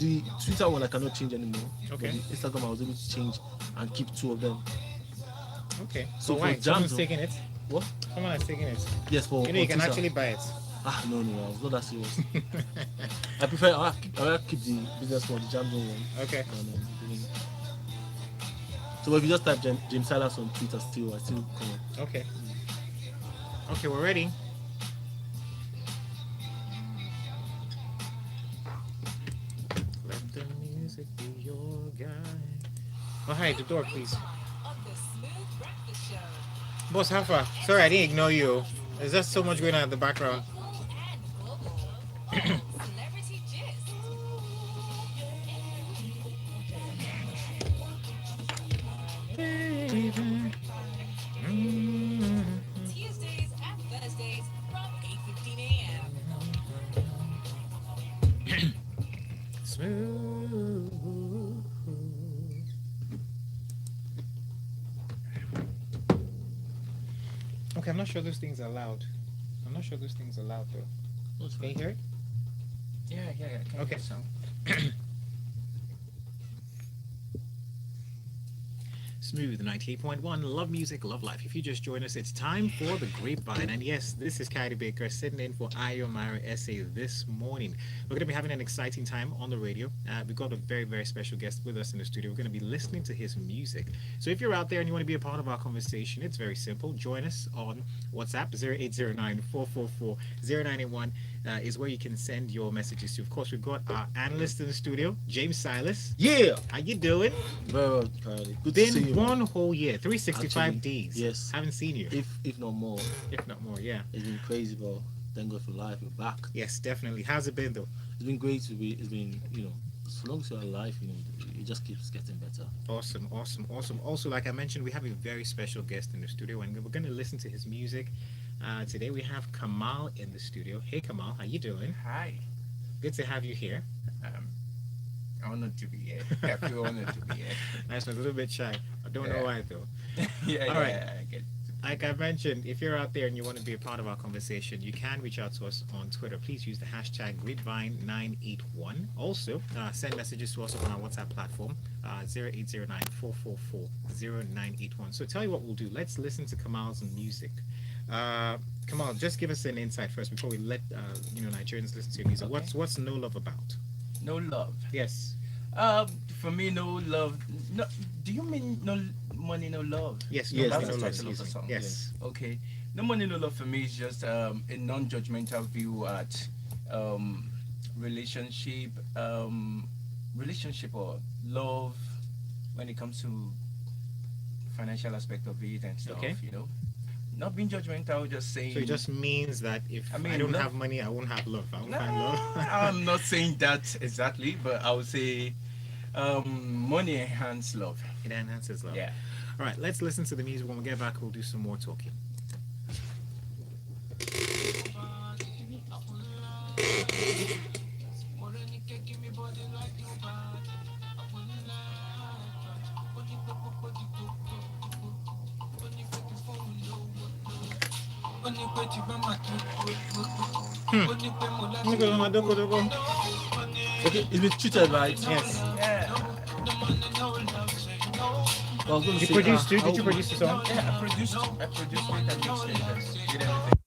The Twitter one I cannot change anymore. Okay. But the Instagram I was able to change and keep 2 of them. Okay. So But for why? jams, Someone's taking it. what? Someone has taken it. Yes, for You know, on you can Twitter. actually buy it. Ah, no, no, I was not that serious. I prefer I keep the business one, the jams one. Okay. And, so if you just type James Silas on Twitter, I still come up. Okay. Okay, we're ready. Let the music be your guide. Oh, hi, the door, please. Boss, how far? Sorry, I didn't ignore you. There's just so much going on in the background. Baby. Smooth. Okay, I'm not sure those things are loud. I'm not sure those things are loud though. That's Can you fine. hear it? Yeah. Can Okay. hear some. Smooth 98.1, love music, love life. If you just joined us, it's time for the grapevine. And yes, this is Kylie Baker sitting in for Ayo Myra Essay this morning. We're going to be having an exciting time on the radio. We've got a very, very special guest with us in the studio. We're going to be listening to his music. So if you're out there and you want to be a part of our conversation, it's very simple. Join us on WhatsApp 0809 444 0981 is where you can send your messages to. Of course, we've got our analyst in the studio, James Silas. Yeah, How you doing? very well, Kylie. Good to see Been you. one whole year, 365 Actually, days. yes. Haven't seen you. If not more. If not more, yeah. It's been crazy, but thank God for life. We're back. Yes, definitely. How's it been though? It's been great to be. It's been, as long as you're alive, it just keeps getting better. Awesome, awesome, awesome. Also, like I mentioned, we have a very special guest in the studio, and we're going to listen to his music. Today we have Kamal in the studio. Hey, Kamal, how you doing? Hi. Good to have you here. Um, honored to be here. I feel honored to be here. Nice one. A little bit shy. I don't know Yeah. why though. Yeah. All right. I get. Like I mentioned, if you're out there and you want to be a part of our conversation, you can reach out to us on Twitter. Please use the hashtag Grapevine981. Also, send messages to us on our WhatsApp platform, 0809 So tell you what we'll do. Let's listen to Kamal's music. Kamal, just give us an insight first before we let Nigerians listen to your music. Okay. What's No Love about? No love. Yes. For me, no love. No. Do you mean no money, no love? Yes. Yes, No That's Love, the no title love. of the song. Yes. Okay. No money, no love for me is just a non-judgmental view at relationship, relationship or love when it comes to financial aspect of it and stuff. Okay. Not being judgmental, just saying. So it just means that if I don't have money, I won't have love. I won't No, find love. I'm not saying that exactly, but I would say money enhance love. It enhances love. Yeah. All right, let's listen to the music. When we get back, we'll do some more talking. Okay, it's been treated right. Yes. Yeah. I was going to You say, produced too? I Did you hope- produce the song? Yeah, I produced it and mixed it and did everything.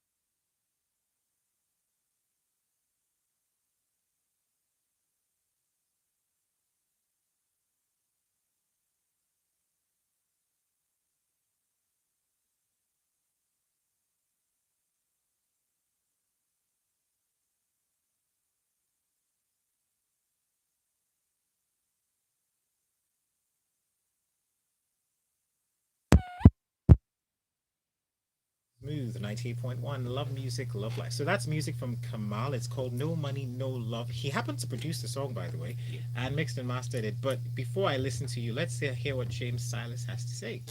Smooth 98.1. Love music, love life. So that's music from Kamal. It's called No Money, No Love. He happened to produce the song, by the way, and mixed and mastered it. But before I listen to you, let's hear what James Silas has to say.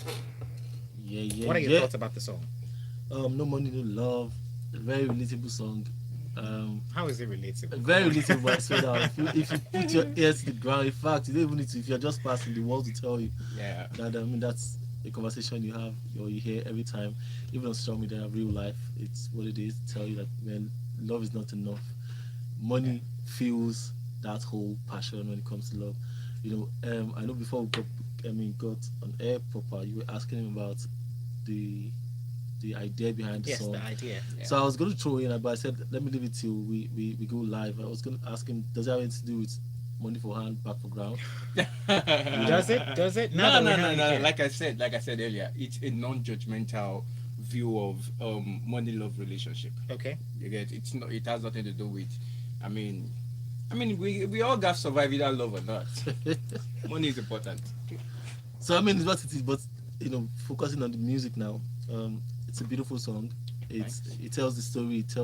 Yeah. What are your thoughts about the song? No money, no love. A very relatable song. How is it relatable? Very relatable. I swear down. If you put your ears to the ground, in fact, you don't even need to. If you're just passing, the world to tell you Yeah. that. That's a conversation you have or you hear every time, even on social media, real life. It's what it is. Tell you that, man, love is not enough. Money feels that whole passion when it comes to love. I know before we got on air proper, you were asking him about the the idea behind the Yes, song. the idea. Yeah. So I was going to throw in, but I said let me leave it till we go live. I was going to ask him, does it have anything to do with money for hand, back for ground? Does it? Does it? Now No, that we no, have no, you no. here. Like I said earlier, it's a non-judgmental view of money-love relationship. Okay. You get it's not. It has nothing to do with. I mean, we all got survive either love or not. Money is important. So I mean, it's what it is, but focusing on the music now. It's a beautiful song. Thanks. It tells the story. It's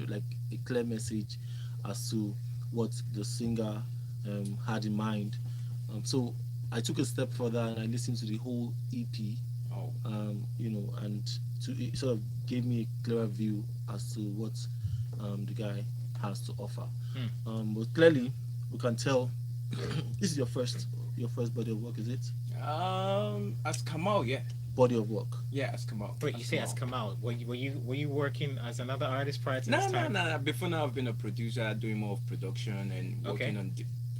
like a clear message as to what the singer had in mind. So I took a step further and I listened to the whole EP. Oh, And it sort of gave me a clearer view as to what the guy has to offer. But clearly, we can tell this is your first body of work, is it? as Kamal, yeah, Body of work. yeah, as Kamal. Wait, you say as Kamal? Were you working as another artist prior to No, this no, time? no. Before now, I've been a producer, doing more of production and working Okay. on.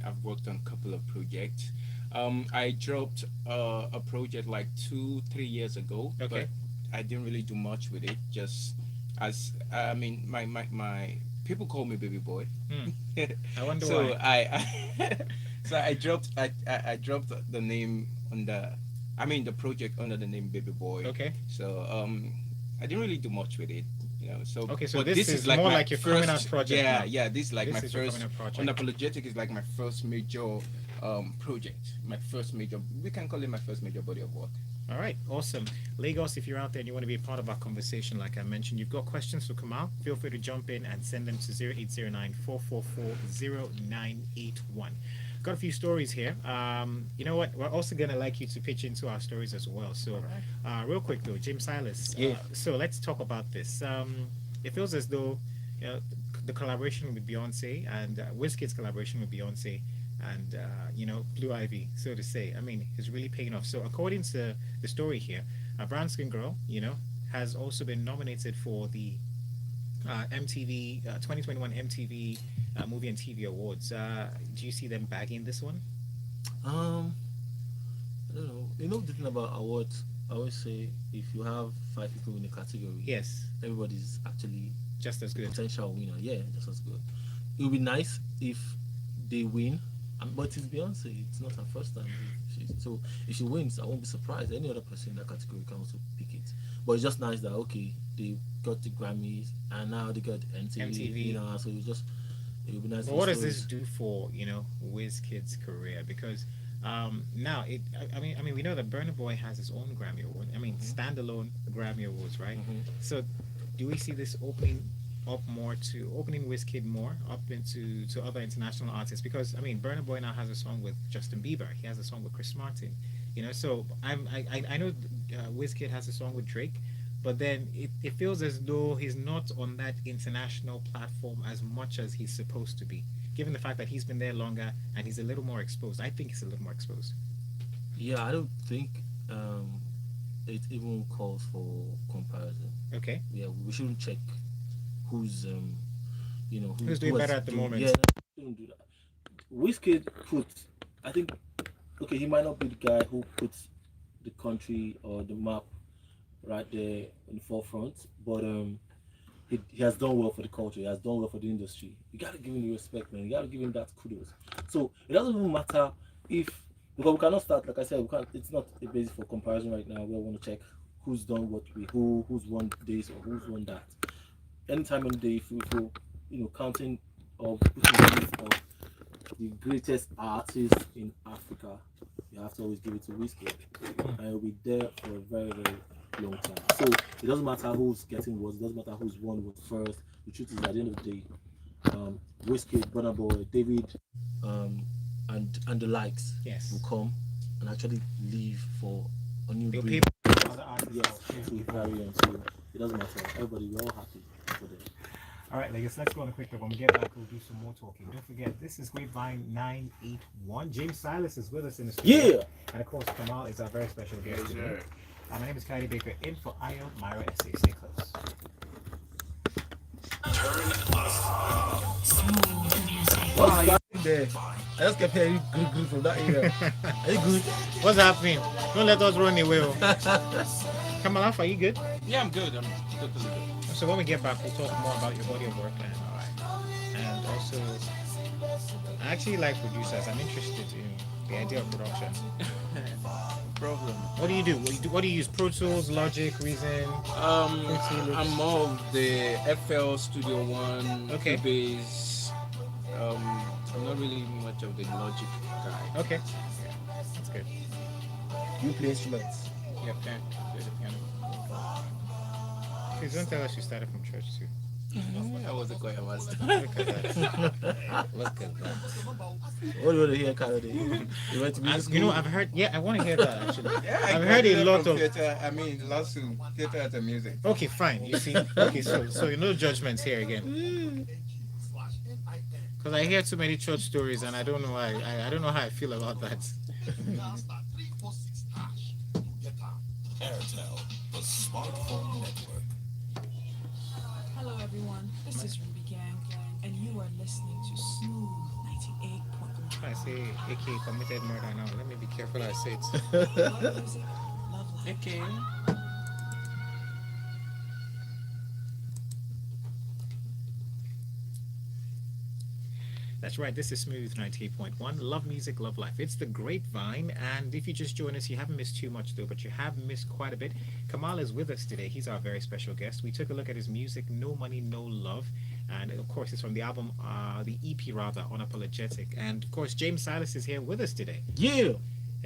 I've worked on a couple of projects. I dropped a project like 2-3 years ago, Okay. but I didn't really do much with it. Just as my people call me baby boy. Hmm. I wonder So why. so I dropped the name on the project under the name baby boy. Okay. So I didn't really do much with it. So Okay, so but this is more my like your coming out project Yeah, now. yeah. This is like This my is your first. coming out project. Unapologetic is like my first major project. My first major. We can call it my first major body of work. All right, awesome. Lagos, if you're out there and you want to be a part of our conversation, like I mentioned, you've got questions for Kamal, feel free to jump in and send them to 0809 Got a few stories here. You know what? We're also going to like you to pitch into our stories as well. So, real quick though, James Silas. Yeah. So, let's talk about this. It feels as though the collaboration with Beyonce and Wizkid's collaboration with Beyonce and Blue Ivy, so to say. I mean, it's really paying off. So according to the story here, a brown skin girl, has also been nominated for the MTV 2021 MTV Movie and TV Awards. Do you see them bagging this one? I don't know. The thing about awards, I always say if you have 5 people in a category, Yes, everybody's actually just as a good. potential winner. Yeah, that's what's good. It would be nice if they win, but it's Beyonce. It's not her first time. So if she wins, I won't be surprised. Any other person in that category can also pick it. But it's just nice that okay, they got the Grammys and now they got MTV. MTV. So it would be nice. But for what does stories. this do for Wizkid's career? Because now I mean we know that Burna Boy has his own Grammy Award. I mean standalone Grammy Awards, right? So do we see this opening Wizkid more up into to other international artists? Because I mean Burna Boy now has a song with Justin Bieber. He has a song with Chris Martin. So I know Wizkid has a song with Drake. But then it feels as though he's not on that international platform as much as he's supposed to be, given the fact that he's been there longer and he's a little more exposed. I think he's a little more exposed. Yeah, I don't think it even calls for comparison. Okay. Yeah, we shouldn't check who's Who's doing better at the moment? Yeah, no, don't do that. Wizkid I think, okay, he might not be the guy who puts the country or the map right there in the forefront, but he has done well for the culture. He has done well for the industry. You gotta give him the respect, man. You gotta give him that kudos. So it doesn't even matter because we cannot start, like I said, we can't. It's not a basis for comparison right now. We want to check who's done what who's won this or who's won that. Anytime in the day, if we counting or putting the list of the greatest artists in Africa, you have to always give it to Wizkid, and he'll be there for a very, very long time. So it doesn't matter who's getting what, it doesn't matter who's won what first. The truth is, at the end of the day, Wizkid, Burna Boy, David, and the likes Yes. will come and actually leave for a new They'll breed. pay other artists. Yes, to carry on. So it doesn't matter. Everybody, we're all happy for them. All right, Lagos, let's go on a quick break. When we get back, we'll do some more talking. Don't forget, this is Grapevine 981. James Silas is with us in the studio. Yeah. And of course, Kamal is our very special guest today. sir. My name is Kylie Baker, in for Ayo Myra Essay. Stay close. What's that? there. I just kept hearing good from that area. Are you good? What's happening? Don't let us run away. Kamal, are you good? Yeah, I'm good. I'm totally good. So when we get back, we'll talk more about your body of work and also I actually like producers. I'm interested in the idea of production. Problem. What do you do? What do you use? Pro Tools, Logic, Reason, Fruity Loops? I'm more of the FL Studio One, Okay. Cubase. I'm not really much of the Logic guy. Okay. Yeah, that's good. You play instruments. Yeah, play the piano. Please don't tell us you started from church too. I was a choir master. Look at that. Look at that. What do you want to hear, Canada? You went to music school? You know, I've heard. Yeah, I want to hear that actually. Yeah, I've heard a lot of. theater. I mean, lots of theater and music. Okay, fine. You see. Okay, so you know judgments here again. Because I hear too many church stories and I don't know why. I don't know how I feel about that. Airtel, the smartphone network. Hello everyone, this is Ruby Gang, and you are listening to Smooth 98.1. I say AK committed murder now. Let me be careful how I say it. Love music, love life. Okay. That's right, this is Smooth 98.1. Love music, love life. It's the grapevine, and if you just join us, you haven't missed too much though, but you have missed quite a bit. Kamal is with us today. He's our very special guest. We took a look at his music, No Money, No Love, and of course, it's from the album, the EP rather, Unapologetic. And of course, James Silas is here with us today. Yeah.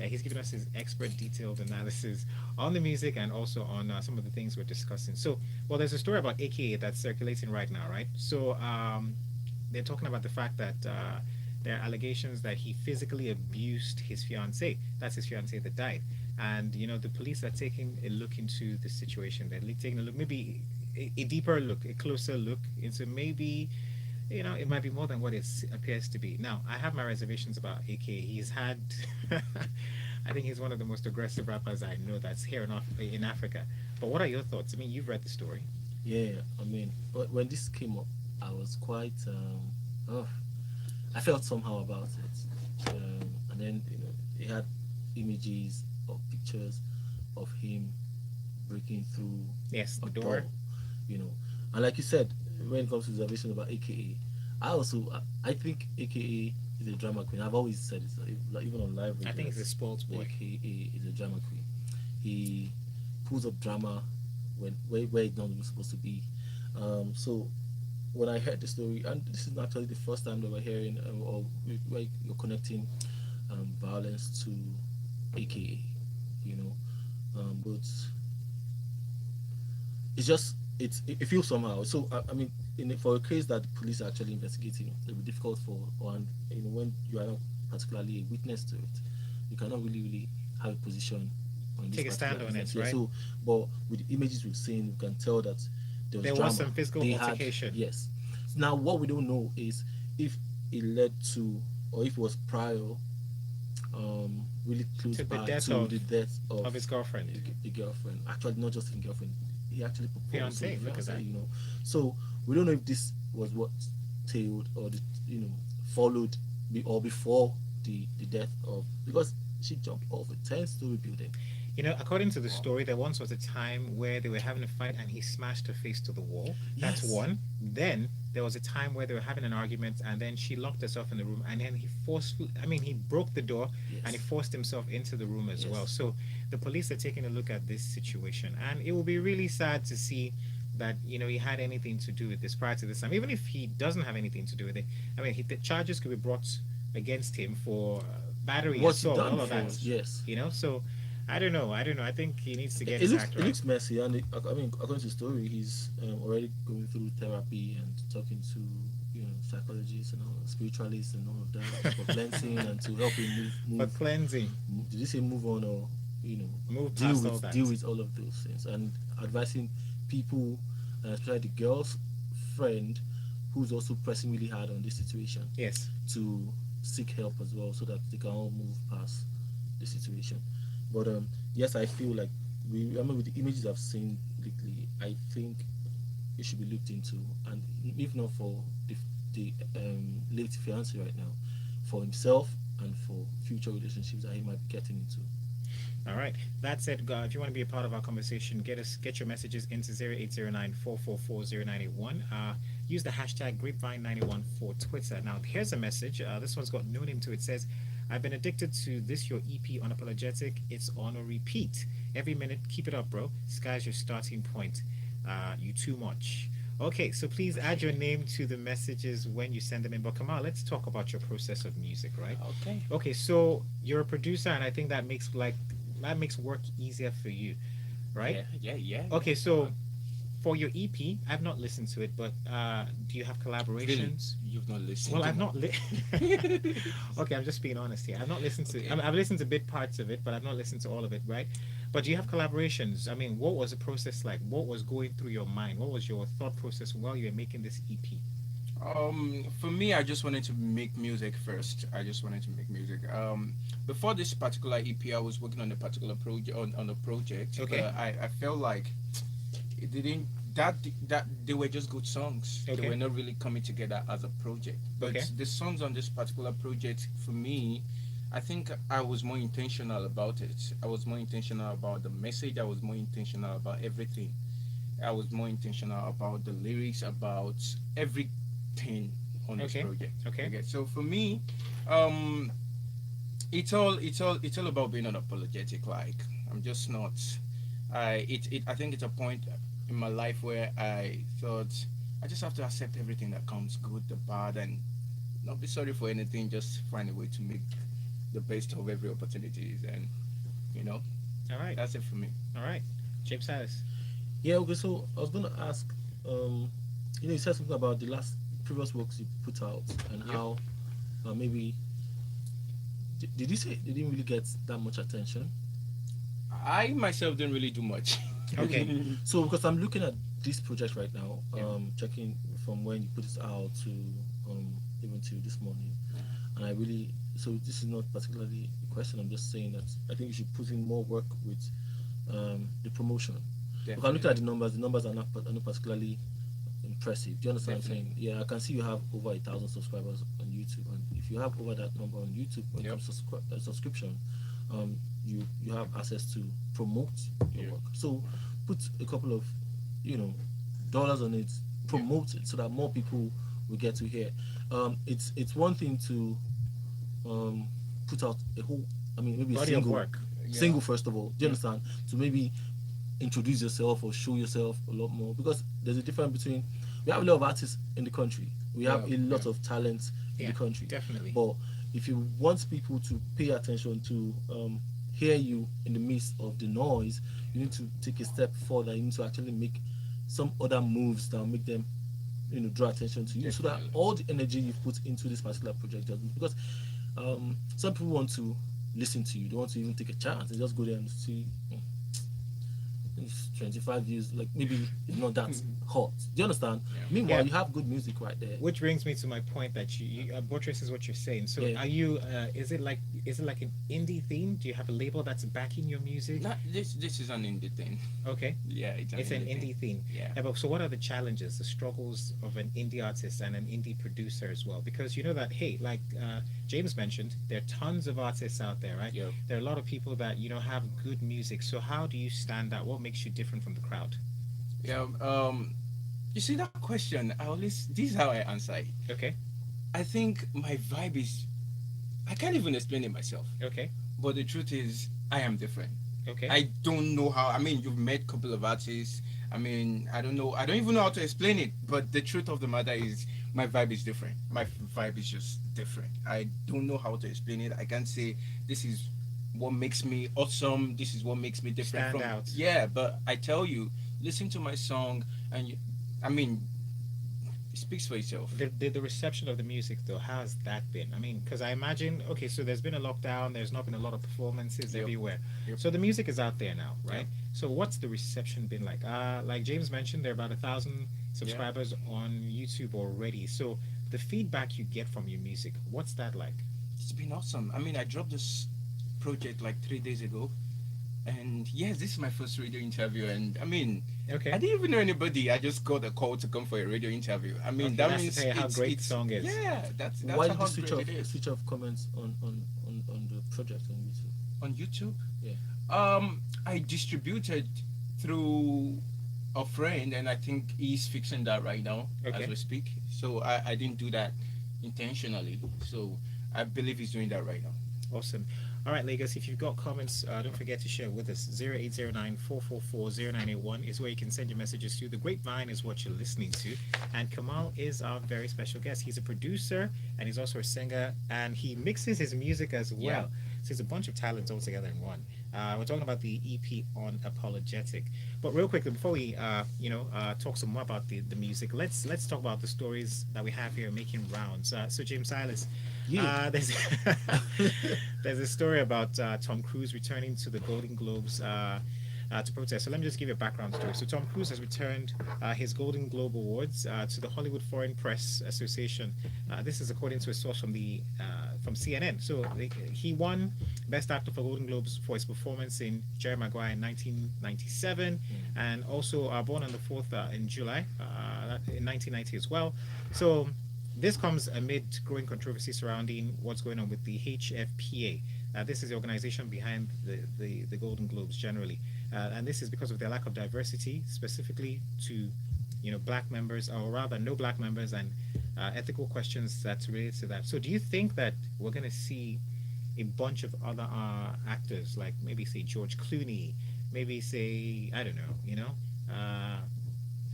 He's given us his expert, detailed analysis on the music and also on some of the things we're discussing. So, well, there's a story about AKA that's circulating right now, right? So, they're talking about the fact that there are allegations that he physically abused his fiancée. That's his fiancée that died. And, you know, the police are taking a look into the situation. They're taking a look, maybe a deeper look, a closer look into maybe, you know, it might be more than what it appears to be. Now, I have my reservations about AK. He's had, I think he's one of the most aggressive rappers I know that's here in Africa. But what are your thoughts? I mean, you've read the story. Yeah, I mean, when this came up, I was quite, I felt somehow about it. And then, you know, it had images or pictures of him breaking through Yes, the a door. you know. And like you said, when it comes to observation about AKA, I think AKA is a drama queen. I've always said it, like, even on live. I think he's a sports boy. AKA is a drama queen. He pulls up drama where it's not supposed to be. So when I heard the story, and this is actually the first time that we're hearing or where you're connecting violence to AKA, you know, but it's just it feels somehow. So I mean, for a case that the police are actually investigating, it'll be difficult and you know, when you are not particularly a witness to it, you cannot really have a position on this Take a stand particular on it, instance. right? So, but with the images we've seen, we can tell that there Was drama. some physical They had- altercation. yes. Now, what we don't know is if it led to, or if it was prior, really close To the by death to of- the death Of his girlfriend. the girlfriend. Actually, not just his girlfriend. He actually proposed to Fiancé, his look at fiancé, that. you know. So we don't know if this was what tailed or followed or before the death of, because she jumped off a 10-story building. You know, according to the story, there once was a time where they were having a fight and he smashed her face to the wall. That's Yes. one. Then there was a time where they were having an argument and then she locked herself in the room and then he broke the door and he Yes. forced himself into the room as Yes. well. So the police are taking a look at this situation and it will be really sad to see that, you know, he had anything to do with this prior to this time. Even if he doesn't have anything to do with it, I mean, the charges could be brought against him for battery, What's he assault, done all of for? that. Yes. You know, so I don't know. I think he needs to get It his looks act it right. looks messy, and I mean, according to the story, he's already going through therapy and talking to psychologists and all, spiritualists and all of that for cleansing and to help him But cleansing, did you say move on, or move deal past with all that. deal with all of those things, and advising people, especially the girl's friend who's also pressing really hard on this situation, Yes. to seek help as well so that they can all move past the situation. But yes, I feel like with the images I've seen lately, I think it should be looked into, and if not for the late fiance right now, for himself and for future relationships that he might be getting into. All right. That said, if you want to be a part of our conversation, get your messages into 0809 use the hashtag Grapevine91 for Twitter. Now, here's a message. This one's got no name to it. It says, I've been addicted to this, your EP, Unapologetic. It's on a repeat. Every minute, keep it up, bro. Sky's your starting point. You too much. Okay, so please add your name to the messages when you send them in. But Kamal, let's talk about your process of music, right? Okay. Okay, so you're a producer, and I think that makes work easier for you, right? Yeah. Okay, so for your EP, I've not listened to it, but do you have collaborations? You've not listened. Well, to I've my- not. Okay, I'm just being honest here. I've not listened to. Okay. I've listened to bit parts of it, but I've not listened to all of it, right? But do you have collaborations? I mean, what was the process like? What was going through your mind? What was your thought process while you were making this EP? For me, I just wanted to make music first. I just wanted to make music. Before this particular EP, I was working on a particular project on a project. Okay. But I felt like it didn't that they were just good songs. Okay. They were not really coming together as a project. But Okay. the songs on this particular project, for me, I think I was more intentional about it. I was more intentional about the message. I was more intentional about everything. I was more intentional about the lyrics, about everything on this Okay. project. Okay. So for me, um, it's all about being unapologetic. Like I'm just not. I think it's a point in my life where I thought I just have to accept everything that comes, good, the bad, and not be sorry for anything. Just find a way to make the best of every opportunities, and you know All right. that's it for me. All right. James Silas. Yeah, okay, so I was gonna ask, you said something about the last previous works you put out and Yep. how maybe did you say they didn't really get that much attention? I myself didn't really do much. Okay. So because I'm looking at this project right now, Yeah. checking from when you put it out to even to this morning, and I really this is not particularly a question. I'm just saying that I think you should put in more work with the promotion. If I look at the numbers are not particularly impressive. Do you understand what I'm saying? Yeah, I can see you have over 1,000 subscribers on YouTube, and if you have over that number on YouTube when it Yep. comes to subscription, you have access to promote your Yeah. work. So put a couple of dollars on it, promote it so that more people will get to hear. It's one thing to put out a whole, I mean, maybe a Body of single work. Yeah. single first of all. Do you understand? To maybe introduce yourself or show yourself a lot more, because there's a difference between, we have a lot of artists in the country, we have Yeah, a lot yeah. of talent in Yeah, the country, definitely. but if you want people to pay attention to hear you in the midst of the noise, you need to take a step further. You need to actually make some other moves that will make them draw attention to you, so that Definitely. all the energy you've put into this particular project doesn't, because some people want to listen to you, they want to even take a chance, they just go there and see it's 25 views, like maybe it's not that hot. Do you understand? Yeah. Meanwhile, Yeah. you have good music right there. Which brings me to my point that you buttresses what you're saying. So, Yeah. are you? Is it like an indie theme? Do you have a label that's backing your music? This is an indie thing. Okay, Yeah, it's an indie theme. Yeah. But so, what are the challenges, the struggles of an indie artist and an indie producer as well? Because you know that, hey, like James mentioned, there are tons of artists out there, right? Yep. There are a lot of people that have good music. So, how do you stand out? What makes you different from the crowd? Yeah. You see that question? This is how I answer it. Okay, I think my vibe is. I can't even explain it myself. okay, But the truth is, I am different. okay. I don't know how. I mean, you've met a couple of artists. I mean, I don't know. I don't even know how to explain it. But the truth of the matter is, my vibe is different. My vibe is just different. I don't know how to explain it. I can't say this is what makes me awesome. This is what makes me different Stand from. out. Yeah, but I tell you, listen to my song, and I mean, it speaks for itself. The reception of the music though, how has that been? I mean, because I imagine, okay, so there's been a lockdown, there's not been a lot of performances Yep. everywhere, Yep. so the music is out there now, right? Yep. So what's the reception been like? Like James mentioned, there are about 1,000 subscribers on YouTube already. So the feedback you get from your music, what's that like? It's been awesome. I mean, I dropped this project like 3 days ago, and yes, this is my first radio interview, and I mean, Okay. I didn't even know anybody. I just got a call to come for a radio interview. I mean, Okay, that that's to means tell you how great the it's song is. yeah. That's Why did you how great it is. switch off comments on the project on YouTube? On YouTube. Yeah. I distributed through a friend, and I think he's fixing that right now as Okay. we speak. So I didn't do that intentionally. So I believe he's doing that right now. Awesome. All right, Lagos, if you've got comments, don't forget to share with us. 0809 is where you can send your messages to. The Grapevine is what you're listening to. And Kamal is our very special guest. He's a producer and he's also a singer and he mixes his music as well. Yeah. So it's a bunch of talents all together in one. We're talking about the EP on Apologetic. But real quickly, before we, talk some more about the music, let's talk about the stories that we have here making rounds. So James Silas, Yeah. there's there's a story about Tom Cruise returning to the Golden Globes to protest. So let me just give you a background story. So Tom Cruise has returned his Golden Globe Awards to the Hollywood Foreign Press Association. This is according to a source from CNN. So he won Best Actor for Golden Globes for his performance in Jerry Maguire in 1997, and also born on the 4th in July in 1990 as well. So this comes amid growing controversy surrounding what's going on with the HFPA. This is the organization behind the Golden Globes generally, and this is because of their lack of diversity, specifically to black members, or rather no black members, and ethical questions that's related to that. So do you think that we're going to see a bunch of other actors, like maybe say George Clooney, maybe say, I don't know,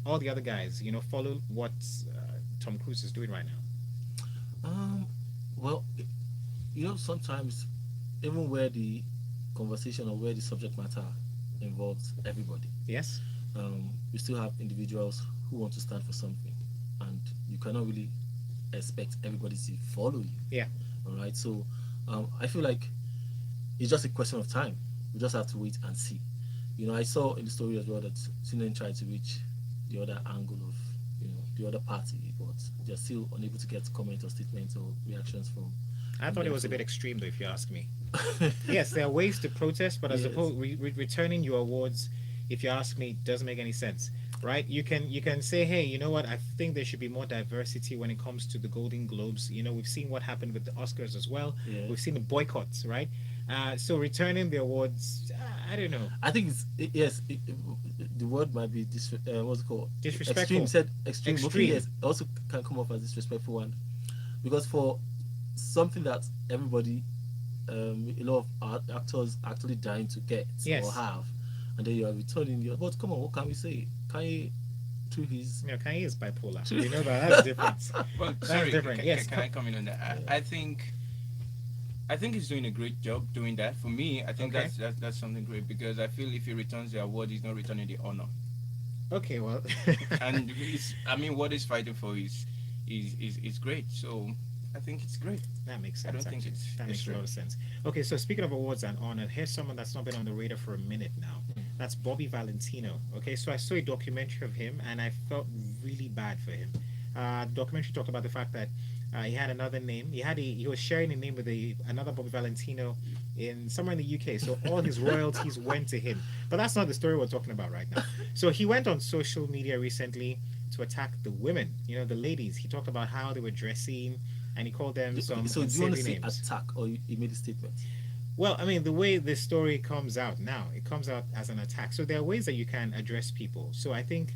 all the other guys, follow what Tom Cruise is doing right now? Well, sometimes even where the conversation or where the subject matter involves everybody, Yes. we still have individuals who want to stand for something, and you cannot really expect everybody to follow you. Yeah. All right. So I feel like it's just a question of time. We just have to wait and see. I saw in the story as well that CNN tried to reach the other angle of the other party, but they're still unable to get comment or statements or reactions from. I from thought it them. was a So- bit extreme, though, if you ask me. Yes, there are ways to protest, but as Yes. opposed returning your awards, if you ask me, doesn't make any sense, right? You can say, hey, you know what? I think there should be more diversity when it comes to the Golden Globes. We've seen what happened with the Oscars as well. Yeah. We've seen the boycotts, right? So returning the awards, I don't know. I think yes. The word might be what's it called? Disrespectful. Extreme. Said extreme. Okay, Extreme. yes. Also can come off as disrespectful one, because for something that everybody, a lot of actors actually dying to get Yes. or have, and then you are returning your. But come on, what can we say? Kanye, through his. Kanye is bipolar. You know that. That's different. Well, That's sorry, different. Yes. can I come in on that? I think he's doing a great job doing that. For me, I think Okay. that's something great, because I feel if he returns the award, he's not returning the honor. Okay, well. And what he's fighting for is great. So I think it's great. That makes I sense. don't think actually. it's That makes a extreme. lot of sense. Okay, so speaking of awards and honor, here's someone that's not been on the radar for a minute now. That's Bobby Valentino. Okay, so I saw a documentary of him and I felt really bad for him. The documentary talked about the fact that he had another name. He was sharing a name with another Bobby Valentino in somewhere in the UK. So all his royalties went to him. But that's not the story we're talking about right now. So he went on social media recently to attack the women, the ladies. He talked about how they were dressing and he called them some So do you want to unsavory say names. attack or he made a statement? Well, I mean, the way this story comes out now, it comes out as an attack. So there are ways that you can address people. So I think,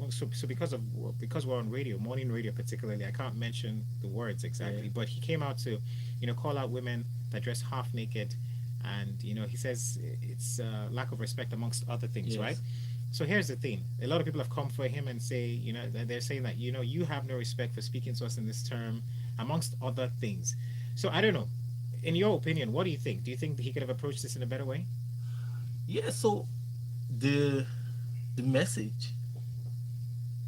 so because we're on radio, morning radio particularly, I can't mention the words exactly, Yeah. but he came out to, call out women that dress half naked, and he says it's lack of respect amongst other things, Yes. right? So here's the thing: a lot of people have come for him and say, they're saying that you have no respect for speaking to us in this term, amongst other things. So I don't know. In your opinion, what do you think? Do you think that he could have approached this in a better way? Yeah. So the message,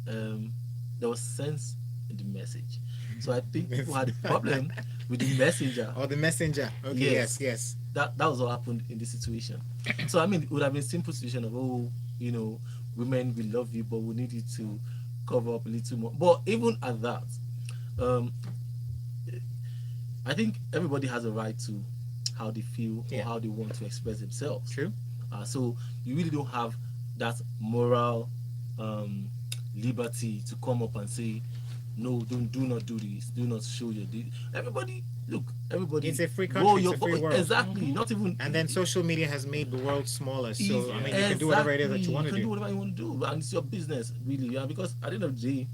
there was sense in the message. So I think people had a problem with the messenger. Or the messenger? Okay, Yes. yes. That was what happened in this situation. So I mean, it would have been a simple situation of women, we love you, but we need you to cover up a little more. But even at that, I think everybody has a right to how they feel or Yeah. how they want to express themselves. True. So you really don't have that moral um, liberty to come up and say, no, don't do not do this, do not show your deed. Everybody, look, It's everybody, a free roll country. It's your a free world. exactly. Not even And then social media has made the world smaller. So I mean, you can do whatever it is exactly. that you want You to can do do. whatever you want to do, and it's your business, really. Yeah, because at the end of the day,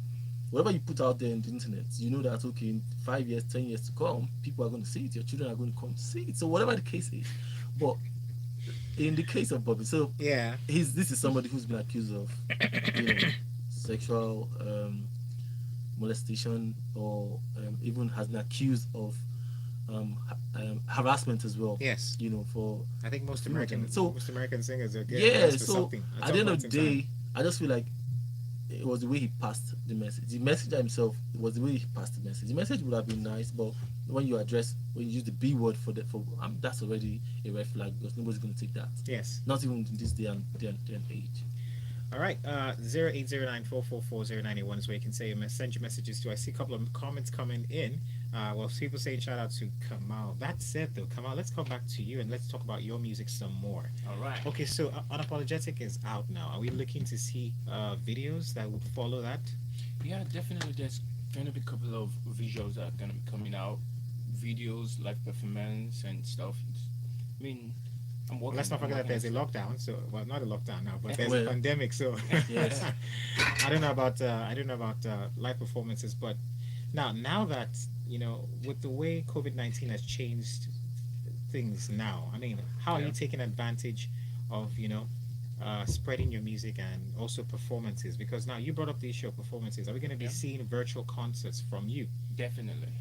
whatever you put out there in the internet, you know that okay, in 5 years, 10 years to come, people are going to see it. Your children are going to come to see it. So whatever the case is, but in the case of Bobby, so Yeah. he's this is somebody who's been accused of, sexual molestation, or even has been accused of harassment as well. Yes. For I think a few more times. So most American singers are getting yeah, arrested for so something at at the some end point of in the time. day, I just feel like it was the way he passed the message. The messenger himself, it was the way he passed the message. The message would have been nice, but when you use the B word for that's already a red flag, because nobody's going to take that. Yes. Not even in this day and age. All right. 0809 is where you can send your messages to. I see a couple of comments coming in. Well, people saying shout out to Kamal. That said, though, Kamal, let's come back to you and let's talk about your music some more. All right. Okay, so Unapologetic is out now. Are we looking to see videos that would follow that? Yeah, definitely. There's going to be a couple of visuals that are going to be coming out, videos, live performance, and stuff. I mean, I'm Well, working. let's not I'm forget that working there's a on stuff. lockdown. So, well, not a lockdown now, but there's a Well, pandemic. So, yes. I don't know about live performances, but now that with the way COVID-19 has changed things now, I mean, how are you Yeah. taking advantage of spreading your music and also performances? Because now you brought up the issue of performances. Are we going to be Yeah. seeing virtual concerts from you? Definitely,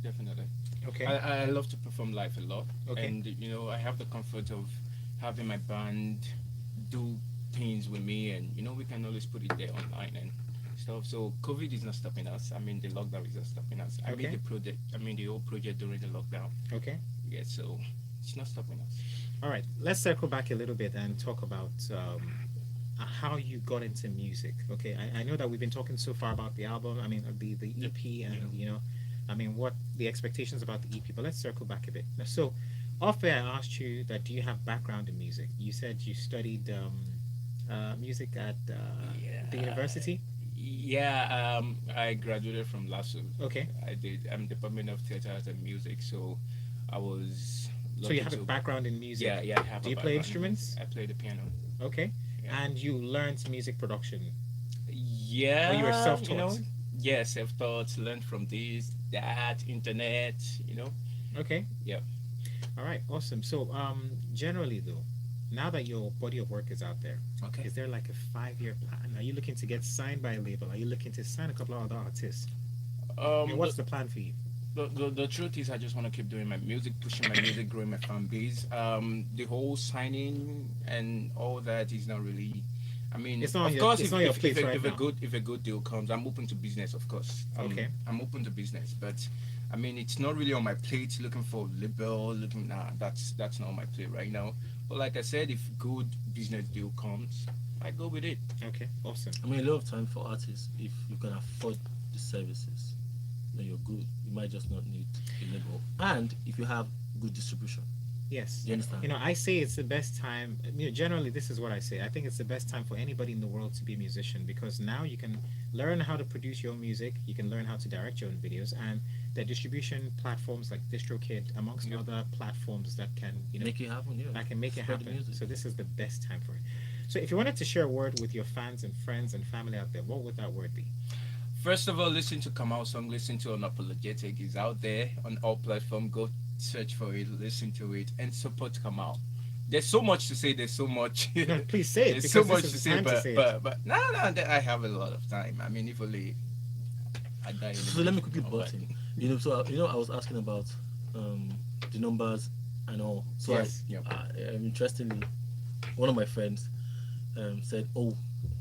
definitely. Okay. I love to perform live a lot, Okay. and I have the comfort of having my band do things with me, and we can always put it there online and stuff. So COVID is not stopping us. I mean, the lockdown is not stopping us. I Okay. made the project. I mean, the whole project during the lockdown. Okay. Yeah, so it's not stopping us. All right. Let's circle back a little bit and talk about how you got into music. Okay. I know that we've been talking so far about the album. I mean, the Yep. EP, and Yeah. I mean, what the expectations about the EP. But let's circle back a bit. Now, so, off air, I asked you that do you have background in music? You said you studied music at the Yeah. university. Yeah, I graduated from LASU. Okay. I did. I'm Department of Theatre Arts and Music, so I was So you lucky have a to. background in music. Yeah, yeah. I have Do a you play background in music. instruments? I play the piano. Okay. Yeah. And you learned music production. Yeah. Or you were self-taught? Yeah, self-taught. Learned from this, that, internet. Okay. Yep. All right. Awesome. So, generally though, now that your body of work is out there, Okay. is there like a 5-year plan? Are you looking to get signed by a label? Are you looking to sign a couple of other artists? I mean, what's the plan for you? The truth is, I just want to keep doing my music, pushing my music, growing my fan base. The whole signing and all that is not really. I mean, It's not on of your- course, it's if, not your if, plate if, a, right if a now. good deal comes, I'm open to business, of course. Okay. I'm open to business, but I mean, it's not really on my plate. Looking for label, that's not on my plate right now. But like I said, if good business deal comes, I go with it. Okay. Awesome. I mean, a lot of time for artists, if you can afford the services, then you're good. You might just not need a label. And if you have good distribution, Yes. you understand? I say it's the best time. Generally, this is what I say. I think it's the best time for anybody in the world to be a musician because now you can learn how to produce your own music. You can learn how to direct your own videos, and the distribution platforms like DistroKid, amongst Yep. other platforms that can Make it happen, yeah. that can make it Spread the happen. music. So this is the best time for it. So if you wanted to share a word with your fans and friends and family out there, what would that word be? First of all, listen to Kamal's song. Listen to Unapologetic. It's out there on all platforms. Go search for it, listen to it, and support Kamal. There's so much to say. There's so much. No, please say it There's because so this much is to the say, time to but say it. no, I have a lot of time. I mean, if only I die. In the So let me beginning, quickly all butt right. in. I was asking about the numbers and all. So Yes. Yep. interestingly, one of my friends said, "Oh,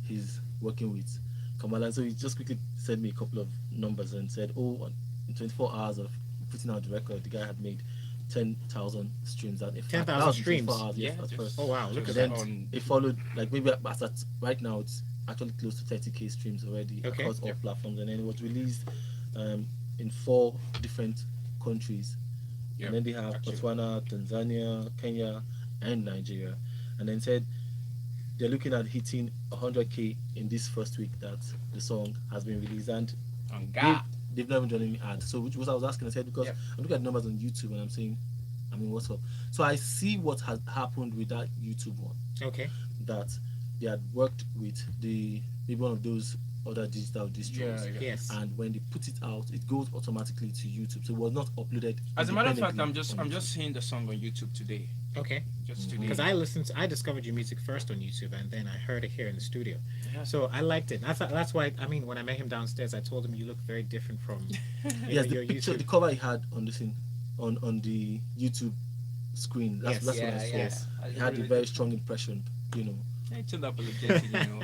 he's working with Kamal," and so he just quickly sent me a couple of numbers and said, "Oh, in 24 hours of putting out the record, the guy had made 10,000 streams." And in fact, 10,000 that was in 24 streams? hours, yes, Yeah, at just- first. Oh wow, look just at And that. then on- it followed, like maybe right now it's actually close to 30k streams already Okay. across all Yep. platforms, and then it was released in 4 different countries, Yep, and then they have actually. Botswana, Tanzania, Kenya, and Nigeria, and then said they're looking at hitting 100K in this first week that the song has been released, and On they, God. they've not even done any ads. So which was I was asking, I said because Yep. I'm looking at numbers on YouTube and I'm saying, I mean, what's up? So I see what has happened with that YouTube one, Okay. that they had worked with the maybe one of those other digital Yeah, distros, yeah. Yes. and when they put it out, it goes automatically to YouTube. So it was not uploaded. As a matter of fact, independently I'm on just YouTube. seeing the song on YouTube today. Okay. Just Mhm. today. Because I discovered your music first on YouTube, and then I heard it here in the studio. Yeah. So I liked it. That's why, I mean, when I met him downstairs, I told him you look very different from Yes, your the picture, YouTube. the cover he had on the thing, on the YouTube screen. Yes. That's what I Yeah, saw. yeah. Yes. He had a very strong impression, you know. It's unapologetic, you know.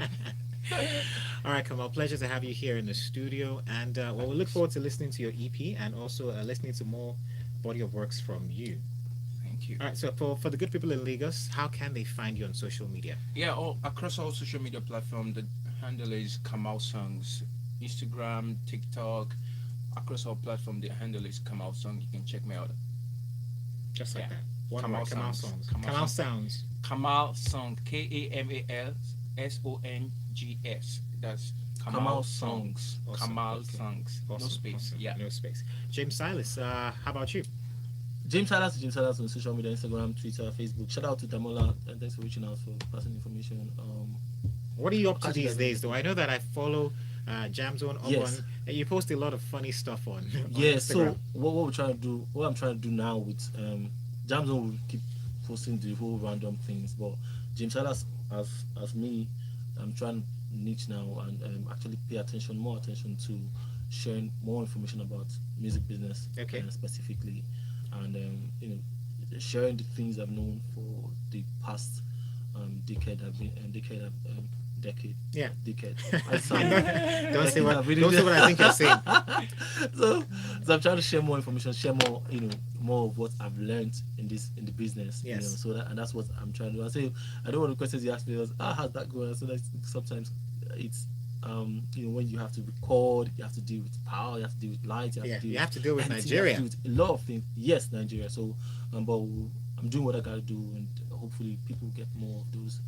All right, Kamal, pleasure to have you here in the studio. And well, we look forward to listening to your EP and also listening to more body of works from you. Thank you. All right, so for the good people in Lagos, how can they find you on social media? Yeah, all across all social media platforms, the handle is Kamal Songs. Instagram, TikTok, across all platforms, the handle is Kamal Song. You can check me out. Just like Yeah. that. One Kamal word, Kamal Sounds. Songs. Kamal Kamal Sounds. Sounds. Kamal Song, KAMALSONGS. That's Kamal, Kamal Songs. Songs. Awesome. Kamal Okay. Songs. No Awesome. space. Awesome. Yeah. No space. James Silas, how about you? James Silas on social media, Instagram, Twitter, Facebook. Shout out to Damola, and thanks for reaching out for passing information. What are you up to Catch you these guys days, next though? week. I know that I follow Jamzone Yes. Obon, and you post a lot of funny stuff on Yeah, Instagram. so what we're trying to do, what I'm trying to do now with Jamzon will keep posting the whole random things, but James Silas as me, I'm trying to niche now and actually pay attention, more attention to sharing more information about music business, Okay. specifically, and sharing the things I've known for the past decade. I've been decade. Yeah. Decade. I sound Don't say decade, what I've really- don't say what I think you're saying. so I'm trying to share more information, share more, more of what I've learned in the business. Yes. So that's what I'm trying to do. I say I don't want the questions you ask me was, how's that going? So that's sometimes it's when you have to record, you have to deal with power, you have to deal with lights, you have Yeah, to deal you have to deal with anything, Nigeria. you have to deal with a lot of things. Yes, Nigeria. So but I'm doing what I gotta do, and hopefully people get more of those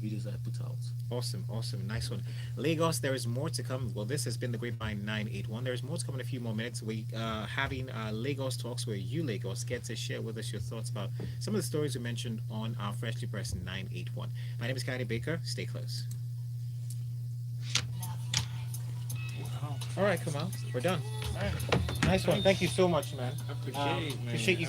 videos I put out. Awesome, nice one. Lagos, there is more to come. Well, this has been the Grapevine 981. There's more to come in a few more minutes. We having Lagos Talks, where you, Lagos, get to share with us your thoughts about some of the stories we mentioned on our Freshly Pressed 981. My name is Kylie Baker. Stay close. Wow. All right, Kamal, we're done. Man, Nice one. Thank you so much, man. appreciate it, man. Appreciate you